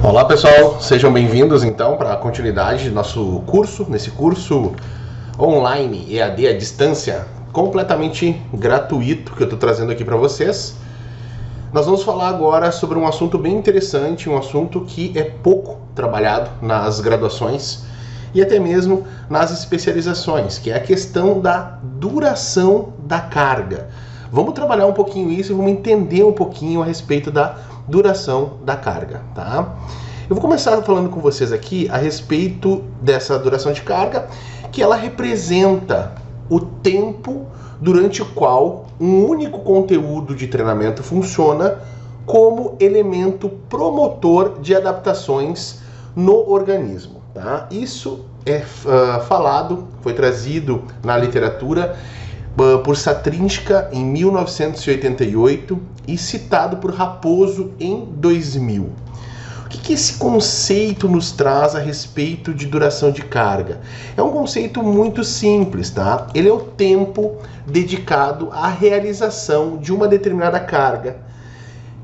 Olá pessoal, sejam bem-vindos então para a continuidade do nosso curso, nesse curso online EAD à distância, completamente gratuito que eu estou trazendo aqui para vocês. Nós vamos falar agora sobre um assunto bem interessante, um assunto que é pouco trabalhado nas graduações e até mesmo nas especializações, que é a questão da duração da carga. Vamos trabalhar um pouquinho isso e vamos entender um pouquinho a respeito da duração da carga, tá? Eu vou começar falando com vocês aqui a respeito dessa duração de carga, que ela representa o tempo durante o qual um único conteúdo de treinamento funciona como elemento promotor de adaptações no organismo, tá? Isso é falado, foi trazido na literatura por Satrinska em 1988 e citado por Raposo em 2000. O que esse conceito nos traz a respeito de duração de carga? É um conceito muito simples, tá? Ele é o tempo dedicado à realização de uma determinada carga,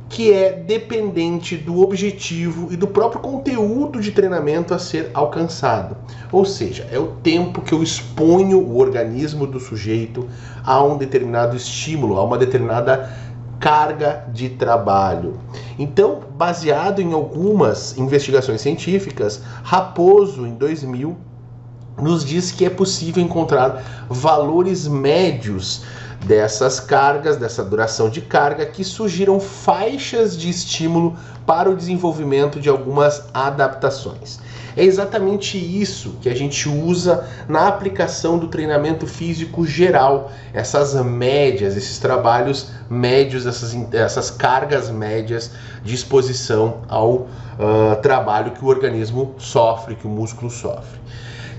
que é dependente do objetivo e do próprio conteúdo de treinamento a ser alcançado. Ou seja, é o tempo que eu exponho o organismo do sujeito a um determinado estímulo, a uma determinada carga de trabalho. Então, baseado em algumas investigações científicas, Raposo, em 2000, nos diz que é possível encontrar valores médios dessas cargas, dessa duração de carga, que sugiram faixas de estímulo para o desenvolvimento de algumas adaptações. É exatamente isso que a gente usa na aplicação do treinamento físico geral, essas médias, esses trabalhos médios, essas cargas médias de exposição ao trabalho que o organismo sofre, que o músculo sofre.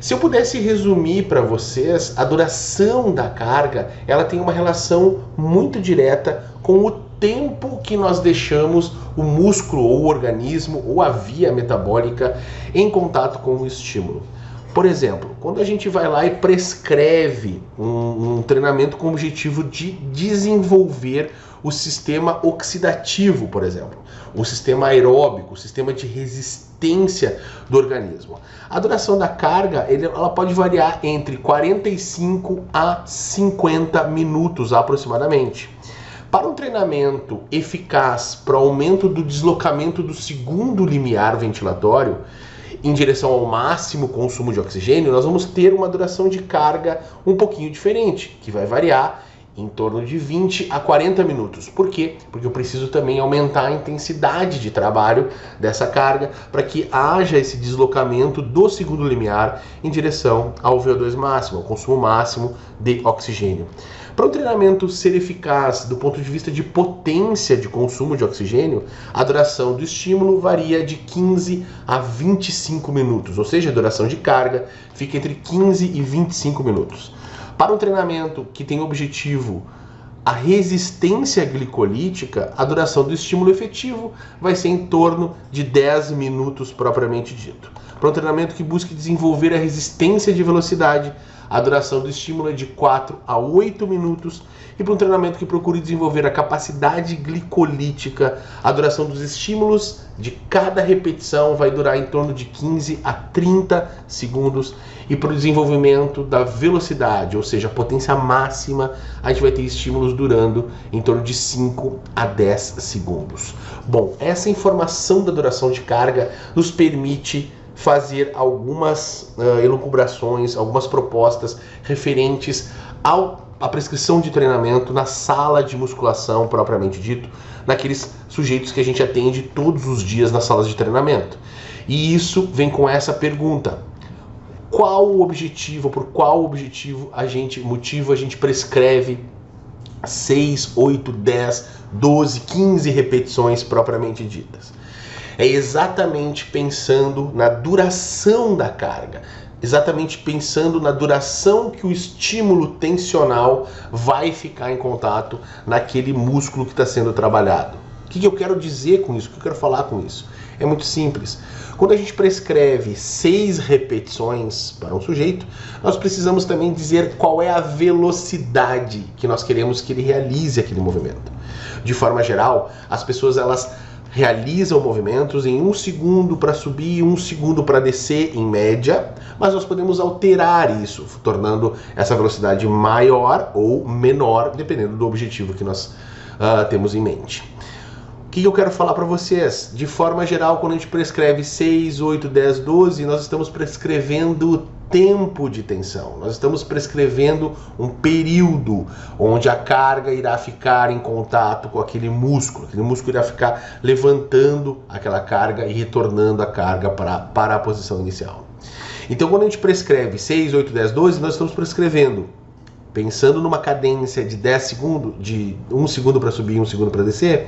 Se eu pudesse resumir para vocês, a duração da carga, ela tem uma relação muito direta com o tempo que nós deixamos o músculo ou o organismo ou a via metabólica em contato com o estímulo. Por exemplo, quando a gente vai lá e prescreve um treinamento com o objetivo de desenvolver o sistema oxidativo, por exemplo, o sistema aeróbico, o sistema de resistência do organismo. A duração da carga ela pode variar entre 45 a 50 minutos aproximadamente. Para um treinamento eficaz para aumento do deslocamento do segundo limiar ventilatório, em direção ao máximo consumo de oxigênio, nós vamos ter uma duração de carga um pouquinho diferente, que vai variar em torno de 20 a 40 minutos. Por quê? Porque eu preciso também aumentar a intensidade de trabalho dessa carga para que haja esse deslocamento do segundo limiar em direção ao VO2 máximo, ao consumo máximo de oxigênio. Para um treinamento ser eficaz do ponto de vista de potência de consumo de oxigênio, a duração do estímulo varia de 15 a 25 minutos, ou seja, a duração de carga fica entre 15 e 25 minutos. Para um treinamento que tem objetivo a resistência glicolítica, a duração do estímulo efetivo vai ser em torno de 10 minutos propriamente dito. Para um treinamento que busque desenvolver a resistência de velocidade, a duração do estímulo é de 4 a 8 minutos. E para um treinamento que procure desenvolver a capacidade glicolítica, a duração dos estímulos de cada repetição vai durar em torno de 15 a 30 segundos. E para o desenvolvimento da velocidade, ou seja, a potência máxima, a gente vai ter estímulos durando em torno de 5 a 10 segundos. Bom, essa informação da duração de carga nos permite fazer algumas elucubrações, algumas propostas referentes à prescrição de treinamento na sala de musculação propriamente dito, naqueles sujeitos que a gente atende todos os dias nas salas de treinamento. E isso vem com essa pergunta: qual o objetivo, por qual objetivo a gente prescreve 6, 8, 10, 12, 15 repetições propriamente ditas? É exatamente pensando na duração da carga, exatamente pensando na duração que o estímulo tensional vai ficar em contato naquele músculo que está sendo trabalhado. O que eu quero dizer com isso? O que eu quero falar com isso? É muito simples. Quando a gente prescreve 6 repetições para um sujeito, nós precisamos também dizer qual é a velocidade que nós queremos que ele realize aquele movimento. De forma geral, as pessoas elas realizam movimentos em 1 segundo para subir e 1 segundo para descer, em média, mas nós podemos alterar isso, tornando essa velocidade maior ou menor, dependendo do objetivo que nós temos em mente. O que eu quero falar para vocês? De forma geral, quando a gente prescreve 6, 8, 10, 12, nós estamos prescrevendo tempo de tensão. Nós estamos prescrevendo um período onde a carga irá ficar em contato com aquele músculo irá ficar levantando aquela carga e retornando a carga para a posição inicial. Então, quando a gente prescreve 6, 8, 10, 12, nós estamos prescrevendo, pensando numa cadência de 10 segundos, de 1 segundo para subir e 1 segundo para descer,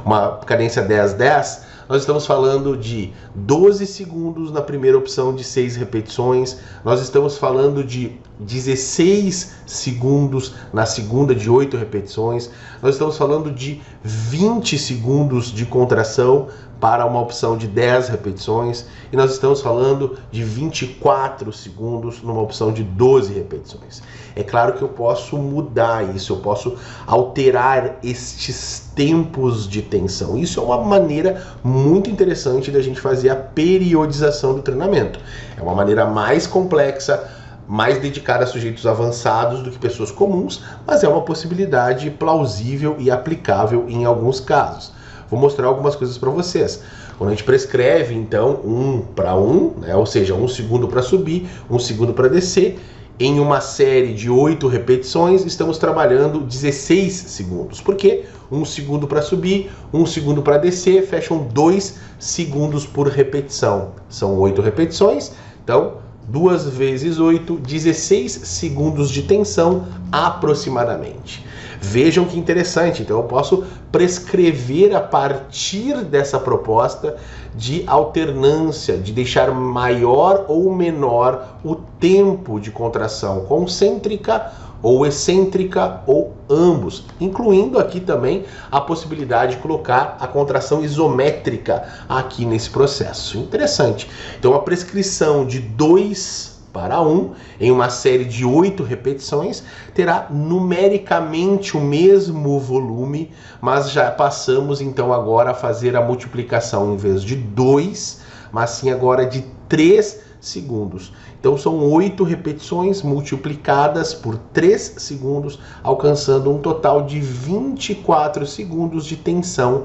uma cadência 10, 10, nós estamos falando de 12 segundos na primeira opção de 6 repetições, nós estamos falando de 16 segundos na segunda de 8 repetições, nós estamos falando de 20 segundos de contração para uma opção de 10 repetições e nós estamos falando de 24 segundos numa opção de 12 repetições. É claro que eu posso mudar isso, eu posso alterar estes tempos de tensão. Isso é uma maneira muito interessante da gente fazer a periodização do treinamento. É uma maneira mais complexa, mais dedicada a sujeitos avançados do que pessoas comuns, mas é uma possibilidade plausível e aplicável em alguns casos. Vou mostrar algumas coisas para vocês. Quando a gente prescreve, então, 1 para 1, né, ou seja, 1 segundo para subir, 1 segundo para descer, em uma série de 8 repetições, estamos trabalhando 16 segundos. Por quê? 1 segundo para subir, 1 segundo para descer, fecham 2 segundos por repetição. São 8 repetições, então 2 vezes 8, 16 segundos de tensão aproximadamente. Vejam que interessante, então eu posso prescrever a partir dessa proposta de alternância, de deixar maior ou menor o tempo de contração concêntrica ou excêntrica ou ambos, incluindo aqui também a possibilidade de colocar a contração isométrica aqui nesse processo. Interessante. Então a prescrição de 2 para 1, em uma série de 8 repetições, terá numericamente o mesmo volume, mas já passamos então agora a fazer a multiplicação em vez de 2, mas sim agora de 3 segundos. Então são 8 repetições multiplicadas por 3 segundos, alcançando um total de 24 segundos de tensão.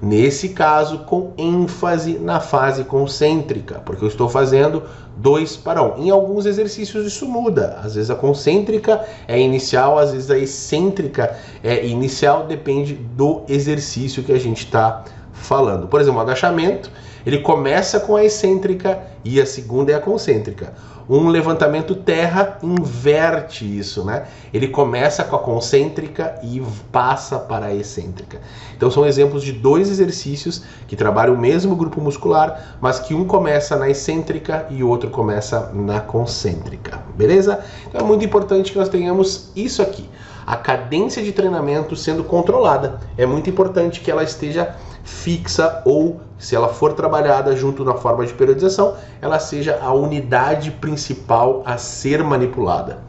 Nesse caso, com ênfase na fase concêntrica, porque eu estou fazendo 2 para 1. Em alguns exercícios isso muda. Às vezes a concêntrica é inicial, às vezes a excêntrica é inicial, depende do exercício que a gente está falando. Por exemplo, o agachamento, ele começa com a excêntrica e a segunda é a concêntrica. Um levantamento terra inverte isso, né? Ele começa com a concêntrica e passa para a excêntrica. Então são exemplos de 2 exercícios que trabalham o mesmo grupo muscular, mas que um começa na excêntrica e o outro começa na concêntrica, beleza? Então é muito importante que nós tenhamos isso aqui. A cadência de treinamento sendo controlada. É muito importante que ela esteja fixa ou, se ela for trabalhada junto na forma de periodização, ela seja a unidade principal a ser manipulada.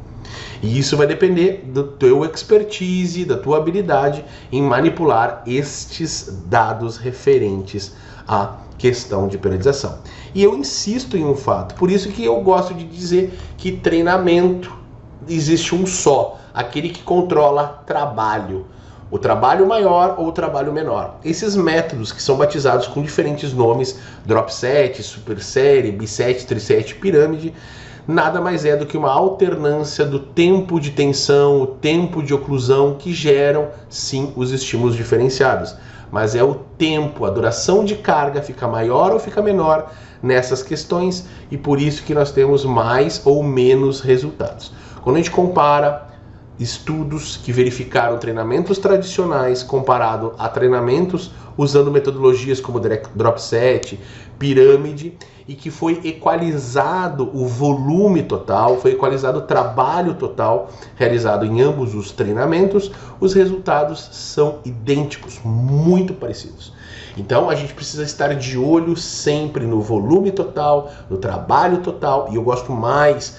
E isso vai depender do teu expertise, da tua habilidade em manipular estes dados referentes à questão de periodização. E eu insisto em um fato, por isso que eu gosto de dizer que treinamento existe um só, aquele que controla trabalho. O trabalho maior ou o trabalho menor. Esses métodos que são batizados com diferentes nomes, drop set, super série, biset, triset, pirâmide, nada mais é do que uma alternância do tempo de tensão, o tempo de oclusão que geram, sim, os estímulos diferenciados. Mas é o tempo, a duração de carga fica maior ou fica menor nessas questões e por isso que nós temos mais ou menos resultados. Quando a gente compara estudos que verificaram treinamentos tradicionais comparado a treinamentos usando metodologias como drop set, pirâmide, e que foi equalizado o volume total, foi equalizado o trabalho total realizado em ambos os treinamentos, os resultados são idênticos, muito parecidos. Então a gente precisa estar de olho sempre no volume total, no trabalho total, e eu gosto mais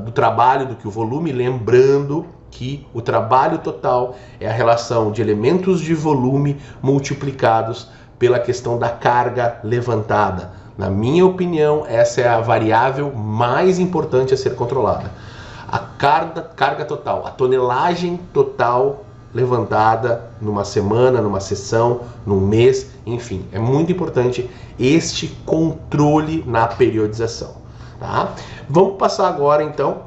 do trabalho do que o volume, lembrando que o trabalho total é a relação de elementos de volume multiplicados pela questão da carga levantada. Na minha opinião, essa é a variável mais importante a ser controlada. A carga total, a tonelagem total levantada numa semana, numa sessão, num mês, enfim, é muito importante este controle na periodização, tá? Vamos passar agora então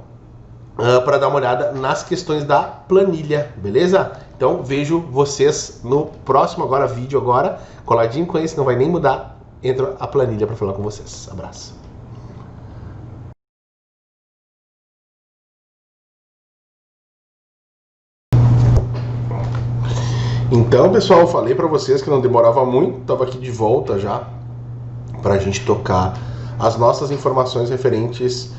para dar uma olhada nas questões da planilha, beleza? Então vejo vocês no próximo vídeo agora, coladinho com esse, não vai nem mudar, entra a planilha para falar com vocês. Abraço. Então, pessoal, eu falei para vocês que não demorava muito, estava aqui de volta já para a gente tocar as nossas informações referentes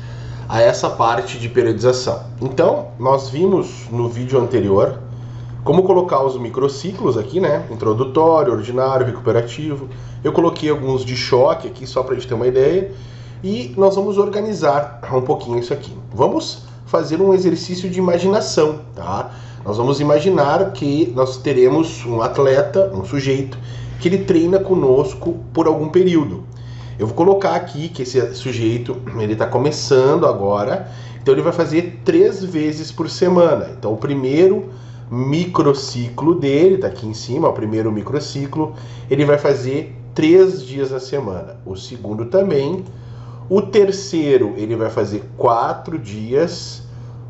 a essa parte de periodização. Então, nós vimos no vídeo anterior como colocar os microciclos aqui, né? Introdutório, ordinário, recuperativo. Eu coloquei alguns de choque aqui só para a gente ter uma ideia e nós vamos organizar um pouquinho isso aqui. Vamos fazer um exercício de imaginação, tá? Nós vamos imaginar que nós teremos um atleta, um sujeito, que ele treina conosco por algum período. Eu vou colocar aqui que esse sujeito, ele está começando agora, então ele vai fazer 3 vezes por semana. Então o primeiro microciclo dele, está aqui em cima, o primeiro microciclo, ele vai fazer 3 dias na semana. O segundo também. O terceiro, ele vai fazer 4 dias.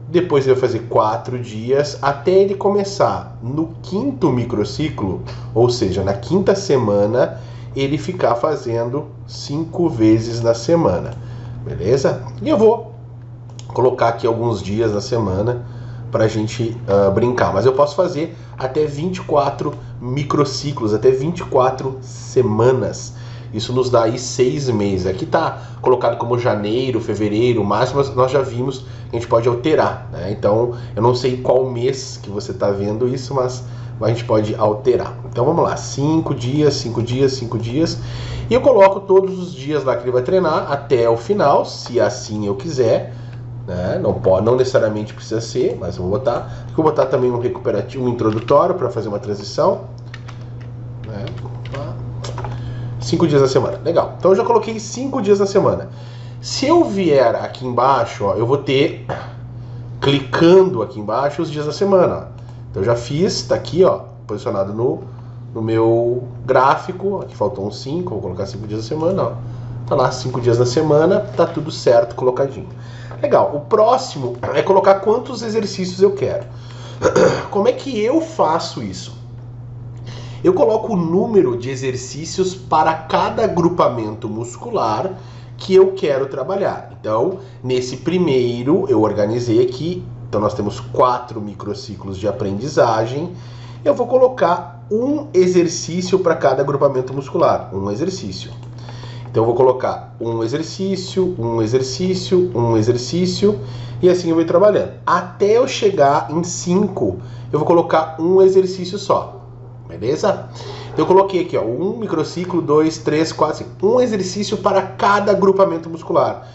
Depois ele vai fazer 4 dias até ele começar no 5º microciclo, ou seja, na 5ª semana, ele ficar fazendo 5 vezes na semana, beleza? E eu vou colocar aqui alguns dias na semana para a gente brincar, mas eu posso fazer até 24 microciclos, até 24 semanas. Isso nos dá aí 6 meses. Aqui está colocado como janeiro, fevereiro, máximo, mas nós já vimos que a gente pode alterar, né? Então, eu não sei qual mês que você está vendo isso, mas a gente pode alterar. Então, vamos lá. 5 dias, 5 dias, 5 dias. E eu coloco todos os dias lá que ele vai treinar até o final, se assim eu quiser, né? Não necessariamente precisa ser, mas eu vou botar. Eu vou botar também um recuperativo, um introdutório para fazer uma transição, né? 5 dias na semana, legal. Então eu já coloquei 5 dias na semana. Se eu vier aqui embaixo, ó, eu vou ter, clicando aqui embaixo, os dias da semana. Ó. Então eu já fiz, tá aqui, ó, posicionado no meu gráfico. Aqui faltou uns 5, vou colocar 5 dias da semana, ó. Tá lá, 5 dias na semana, tá tudo certo, colocadinho. Legal, o próximo é colocar quantos exercícios eu quero. Como é que eu faço isso? Eu coloco o número de exercícios para cada agrupamento muscular que eu quero trabalhar. Então, nesse primeiro, eu organizei aqui. Então, nós temos 4 microciclos de aprendizagem. Eu vou colocar um exercício para cada agrupamento muscular. Um exercício. Então, eu vou colocar um exercício, um exercício, um exercício. E assim eu vou trabalhando. Até eu chegar em 5, eu vou colocar um exercício só. Beleza? Então eu coloquei aqui, ó, 1 microciclo, 2, 3, 4, 5. Um exercício para cada agrupamento muscular.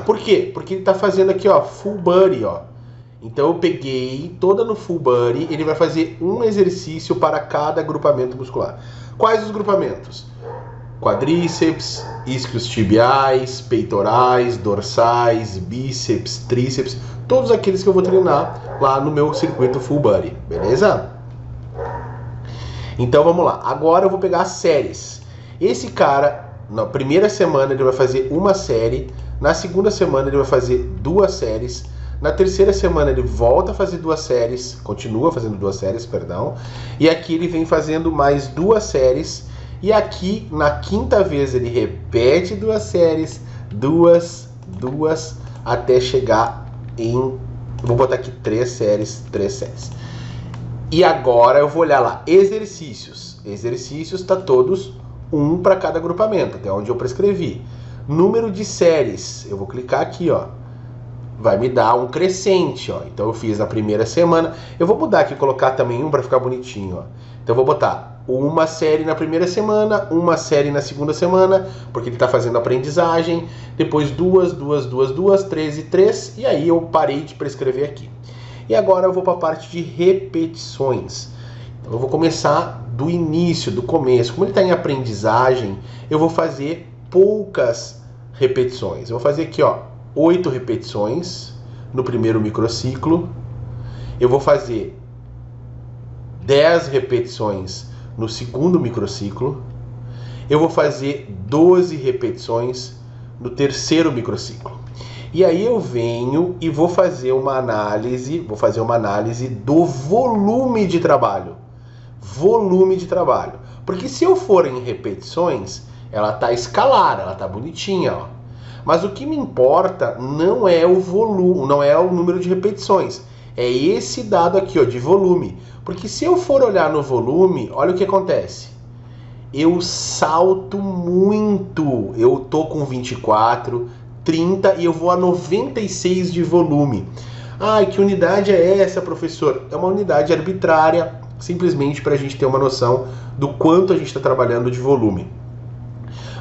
Por quê? Porque ele está fazendo aqui, ó, full body, ó. Então eu peguei toda no full body, ele vai fazer um exercício para cada agrupamento muscular. Quais os grupamentos? Quadríceps, isquios tibiais, peitorais, dorsais, bíceps, tríceps, todos aqueles que eu vou treinar lá no meu circuito full body, beleza? Então vamos lá, agora eu vou pegar as séries. Esse cara, na primeira semana ele vai fazer uma série, na segunda semana ele vai fazer 2 séries, na terceira semana ele volta a fazer 2 séries, continua fazendo 2 séries, perdão, e aqui ele vem fazendo mais 2 séries, e aqui na 5ª vez ele repete 2 séries, 2, até chegar em, vou botar aqui 3 séries. E agora eu vou olhar lá, exercícios. Exercícios tá todos um para cada agrupamento, até onde eu prescrevi. Número de séries, eu vou clicar aqui, ó. Vai me dar um crescente, ó. Então eu fiz na primeira semana. Eu vou mudar aqui, colocar também um para ficar bonitinho, ó. Então eu vou botar uma série na primeira semana, uma série na segunda semana, porque ele está fazendo aprendizagem. Depois 2, 3 e 3. E aí eu parei de prescrever aqui. E agora eu vou para a parte de repetições. Então eu vou começar do início, do começo, como ele está em aprendizagem, eu vou fazer poucas repetições. Eu vou fazer aqui, ó, 8 repetições no primeiro microciclo. Eu vou fazer 10 repetições no segundo microciclo. Eu vou fazer 12 repetições no terceiro microciclo. E aí eu venho e vou fazer uma análise do volume de trabalho. Volume de trabalho. Porque se eu for em repetições, ela tá escalar, ela tá bonitinha, ó. Mas o que me importa não é o volume, não é o número de repetições. É esse dado aqui, ó, de volume. Porque se eu for olhar no volume, olha o que acontece. Eu salto muito. Eu tô com 24, 30 e eu vou a 96 de volume. Ai, que unidade é essa, professor? É uma unidade arbitrária, simplesmente para a gente ter uma noção do quanto a gente está trabalhando de volume.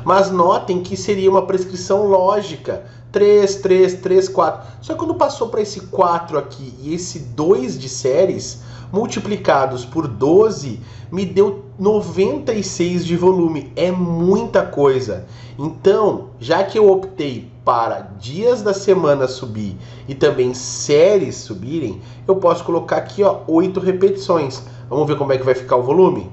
Mas notem que seria uma prescrição lógica. 3, 3, 3, 4. Só que quando passou para esse 4 aqui e esse 2 de séries, multiplicados por 12, me deu 96 de volume. É muita coisa. Então, já que eu optei para dias da semana subir e também séries subirem, eu posso colocar aqui, ó, 8 repetições. Vamos ver como é que vai ficar o volume?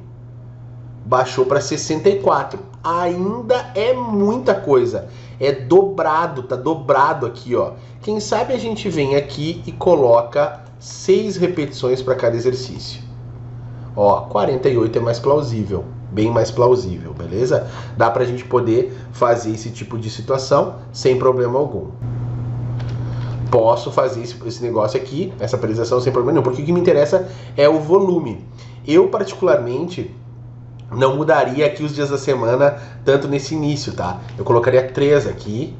Baixou para 64. Ainda é muita coisa. É dobrado, tá dobrado aqui, ó. Quem sabe a gente vem aqui e coloca 6 repetições para cada exercício. Ó, 48 é mais plausível, bem mais plausível, beleza? Dá pra gente poder fazer esse tipo de situação sem problema algum. Posso fazer esse negócio aqui, essa periodização sem problema nenhum, porque o que me interessa é o volume. Eu, particularmente, não mudaria aqui os dias da semana tanto nesse início, tá? Eu colocaria 3 aqui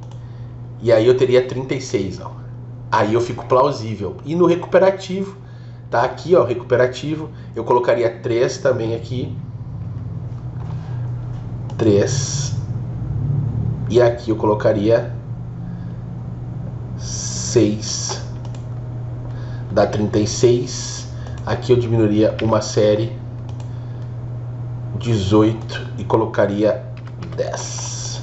e aí eu teria 36, ó. Aí eu fico plausível. E no recuperativo, tá aqui, ó, recuperativo, eu colocaria 3 também aqui. 3. E aqui eu colocaria 6. Dá 36. Aqui eu diminuiria uma série, 18, e colocaria 10.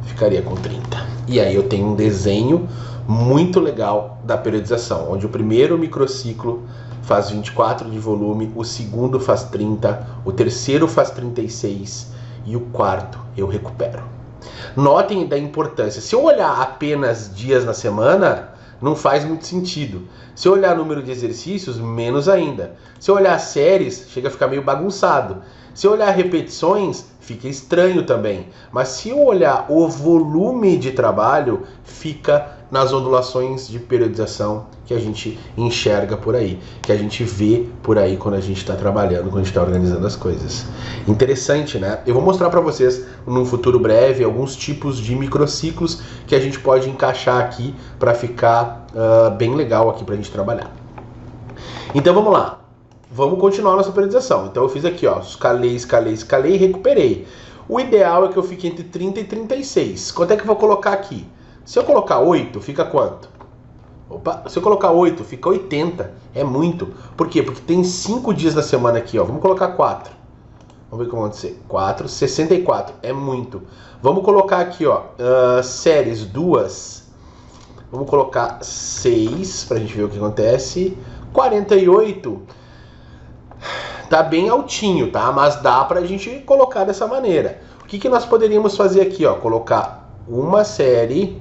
Ficaria com 30. E aí eu tenho um desenho muito legal da periodização, onde o primeiro microciclo faz 24 de volume, o segundo faz 30, o terceiro faz 36 e o quarto eu recupero. Notem da importância. Se eu olhar apenas dias na semana, não faz muito sentido. Se eu olhar número de exercícios, menos ainda. Se eu olhar séries, chega a ficar meio bagunçado. Se eu olhar repetições, fica estranho também. Mas se eu olhar o volume de trabalho, fica nas ondulações de periodização que a gente enxerga por aí, que a gente vê por aí quando a gente está trabalhando, quando a gente está organizando as coisas. Interessante, né? Eu vou mostrar para vocês, num futuro breve, alguns tipos de microciclos que a gente pode encaixar aqui para ficar bem legal aqui para a gente trabalhar. Então vamos lá. Vamos continuar a nossa periodização. Então eu fiz aqui, ó, escalei, escalei, escalei e recuperei. O ideal é que eu fique entre 30 e 36. Quanto é que eu vou colocar aqui? Se eu colocar 8, fica quanto? Opa, se eu colocar 8, fica 80. É muito. Por quê? Porque tem 5 dias da semana aqui, ó. Vamos colocar 4. Vamos ver como vai acontecer. 4, 64. É muito. Vamos colocar aqui, ó, séries 2. Vamos colocar 6, pra gente ver o que acontece. 48. Tá bem altinho, tá? Mas dá pra gente colocar dessa maneira. O que nós poderíamos fazer aqui, ó? Colocar uma série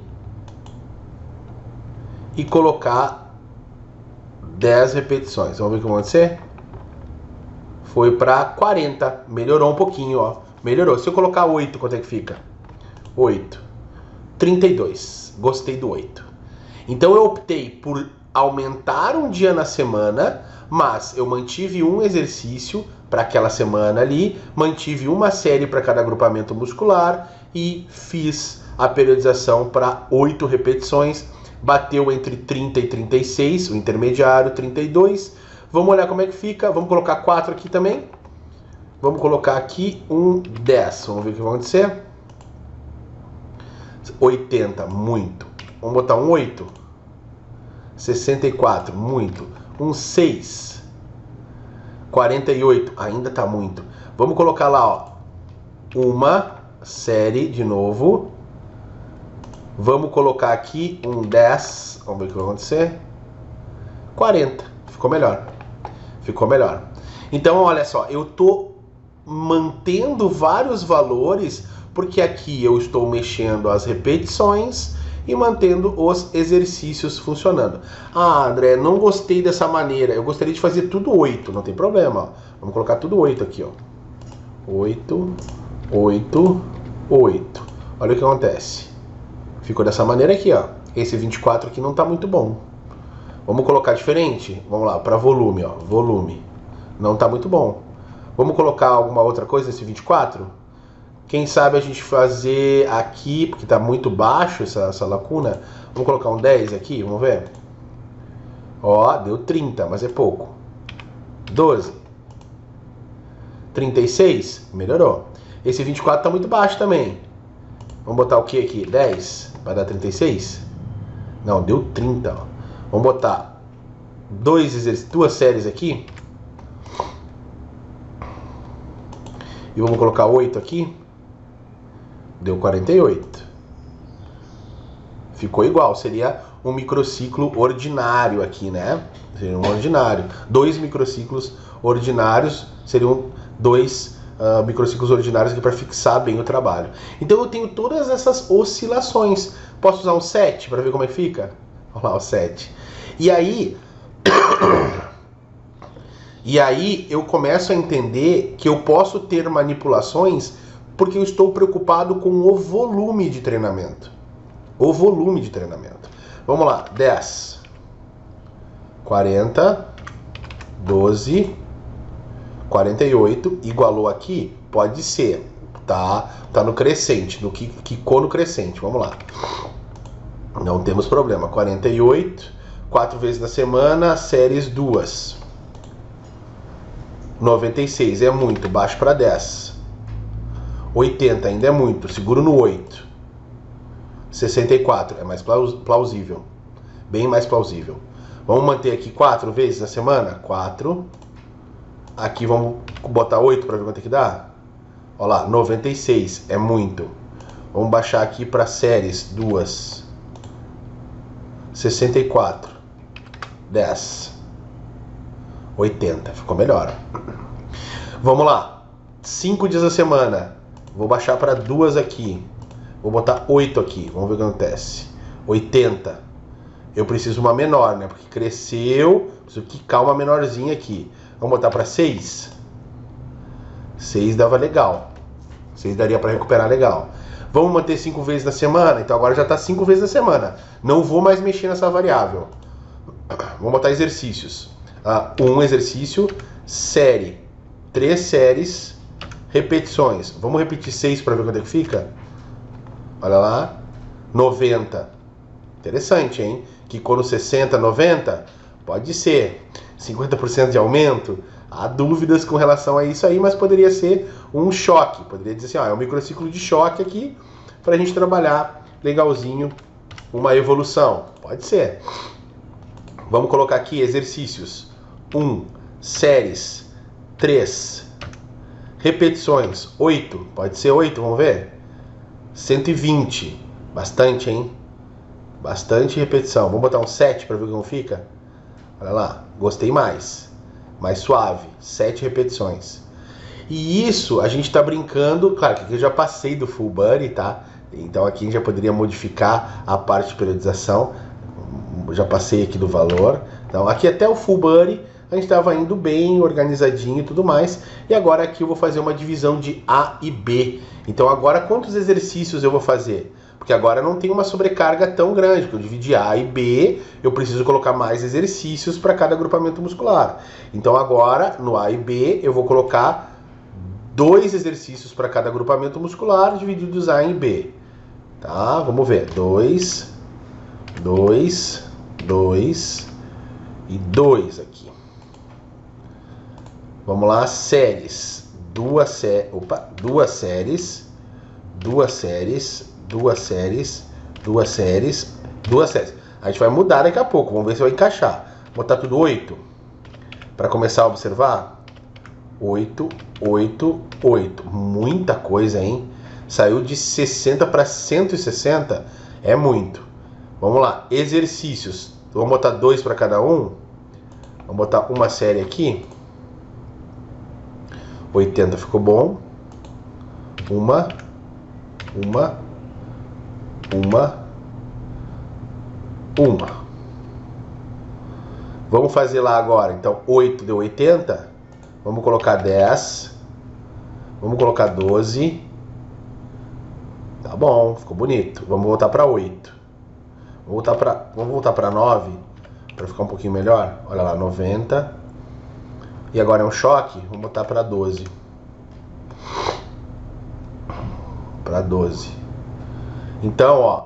e colocar 10 repetições. Vamos ver o que vai acontecer? Foi para 40. Melhorou um pouquinho, ó. Melhorou. Se eu colocar 8, quanto é que fica? 8. 32. Gostei do 8. Então eu optei por aumentar um dia na semana, mas eu mantive um exercício para aquela semana ali, mantive uma série para cada agrupamento muscular e fiz a periodização para 8 repetições. Bateu entre 30 e 36, o intermediário 32. Vamos olhar como é que fica. Vamos colocar 4 aqui também. Vamos colocar aqui um 10. Vamos ver o que vai acontecer. 80, muito. Vamos botar um 8. 64, muito. Um 6. 48, ainda tá muito. Vamos colocar lá, ó, uma série de novo. Vamos colocar aqui um 10. Vamos ver o que vai acontecer. 40. Ficou melhor. Ficou melhor. Então, olha só, eu tô mantendo vários valores, porque aqui eu estou mexendo as repetições e mantendo os exercícios funcionando. Ah, André, não gostei dessa maneira. Eu gostaria de fazer tudo 8, não tem problema. Ó. Vamos colocar tudo 8 aqui, ó. 8, 8, 8. Olha o que acontece. Ficou dessa maneira aqui, ó. Esse 24 aqui não tá muito bom. Vamos colocar diferente? Vamos lá, para volume, ó. Volume. Não tá muito bom. Vamos colocar alguma outra coisa nesse 24? Quem sabe a gente fazer aqui, porque tá muito baixo essa lacuna. Vamos colocar um 10 aqui, vamos ver. Ó, deu 30, mas é pouco. 12. 36, melhorou. Esse 24 tá muito baixo também. Vamos botar o que aqui? 10 para dar 36? Não, deu 30. Ó. Vamos botar duas séries aqui. E vamos colocar 8 aqui. Deu 48. Ficou igual, seria um microciclo ordinário aqui, né? Seria um ordinário. 2 microciclos ordinários seriam 2 microciclos ordinários aqui para fixar bem o trabalho. Então eu tenho todas essas oscilações. Posso usar um 7 para ver como é que fica? Olha lá o 7. E aí eu começo a entender que eu posso ter manipulações porque eu estou preocupado com o volume de treinamento. O volume de treinamento. Vamos lá, 10, 40, 12, 48, igualou aqui? Pode ser, tá no crescente, no quicou no crescente, vamos lá. Não temos problema, 48, 4 vezes na semana, séries 2. 96 é muito, baixo para 10. 80 ainda é muito, seguro no 8. 64 é mais plausível, bem mais plausível. Vamos manter aqui 4 vezes na semana? 4. Aqui vamos botar 8 para ver quanto é que dá. Olha lá, 96 é muito. Vamos baixar aqui para séries 2. 64. 10. 80. Ficou melhor. Vamos lá. 5 dias da semana. Vou baixar para 2 aqui. Vou botar 8 aqui. Vamos ver o que acontece. 80. Eu preciso uma menor, né? Porque cresceu. Preciso quicar uma menorzinha aqui. Vamos botar para 6. 6 dava legal. 6 daria para recuperar legal. Vamos manter 5 vezes na semana? Então agora já está 5 vezes na semana. Não vou mais mexer nessa variável. Vamos botar exercícios. Um exercício, série. 3 séries, repetições. Vamos repetir 6 para ver quanto é que fica? Olha lá. 90. Interessante, hein? Quicou no 60, 90? Pode ser. 50% de aumento? Há dúvidas com relação a isso aí, mas poderia ser um choque. Poderia dizer assim, ó, é um microciclo de choque aqui para a gente trabalhar legalzinho uma evolução. Pode ser. Vamos colocar aqui exercícios. 1. Séries. 3. Repetições. 8. Pode ser 8, vamos ver? 120. Bastante, hein? Bastante repetição. Vamos botar um 7 para ver como fica? Olha lá. Gostei mais. Mais suave. 7 repetições. E isso a gente está brincando. Claro que aqui eu já passei do full body, tá? Então aqui a gente já poderia modificar a parte de periodização. Já passei aqui do valor. Então aqui até o full body a gente estava indo bem, organizadinho e tudo mais. E agora aqui eu vou fazer uma divisão de A e B. Então agora quantos exercícios eu vou fazer? Porque agora não tem uma sobrecarga tão grande, porque eu dividi A e B, eu preciso colocar mais exercícios para cada agrupamento muscular. Então agora, no A e B, eu vou colocar 2 exercícios para cada agrupamento muscular, divididos A em B. Tá? Vamos ver. 2, 2, 2 e 2 aqui. Vamos lá, séries. 2 séries, 2 séries, 2 séries, 2 séries, 2 séries, 2 séries. A gente vai mudar daqui a pouco, vamos ver se vai encaixar. Vou botar tudo 8 para começar a observar. 8, 8, 8. Muita coisa, hein? Saiu de 60 para 160. É muito. Vamos lá. Exercícios. Vamos botar 2 para cada um. Vamos botar uma série aqui. 80 ficou bom. Uma. Vamos fazer lá agora. Então, 8 deu 80. Vamos colocar 10. Vamos colocar 12. Tá bom, ficou bonito. Vamos voltar para 8. Vamos voltar para 9. Para ficar um pouquinho melhor. Olha lá, 90. E agora é um choque. Vamos botar para 12. Para 12. Então, ó,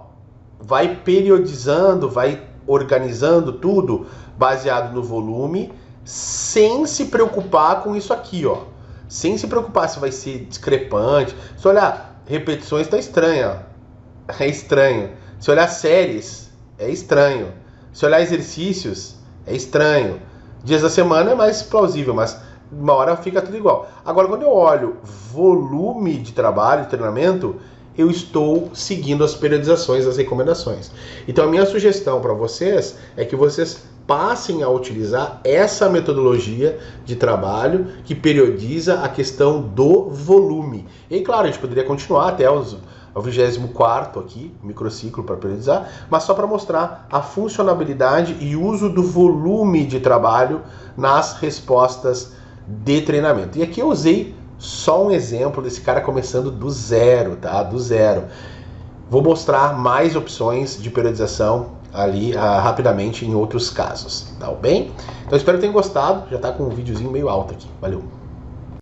vai periodizando, vai organizando tudo baseado no volume, sem se preocupar com isso aqui, ó. Sem se preocupar se vai ser discrepante. Se olhar repetições, tá estranho, ó. É estranho. Se olhar séries, é estranho. Se olhar exercícios, é estranho. Dias da semana é mais plausível, mas uma hora fica tudo igual. Agora, quando eu olho volume de trabalho, de treinamento, eu estou seguindo as periodizações, as recomendações. Então, a minha sugestão para vocês é que vocês passem a utilizar essa metodologia de trabalho que periodiza a questão do volume. E, claro, a gente poderia continuar até o 24º aqui, microciclo para periodizar, mas só para mostrar a funcionalidade e uso do volume de trabalho nas respostas de treinamento. E aqui eu usei só um exemplo desse cara começando do zero, tá? Do zero. Vou mostrar mais opções de periodização ali rapidamente em outros casos, tá bem? Então espero que tenham gostado, já tá com um videozinho meio alto aqui. Valeu!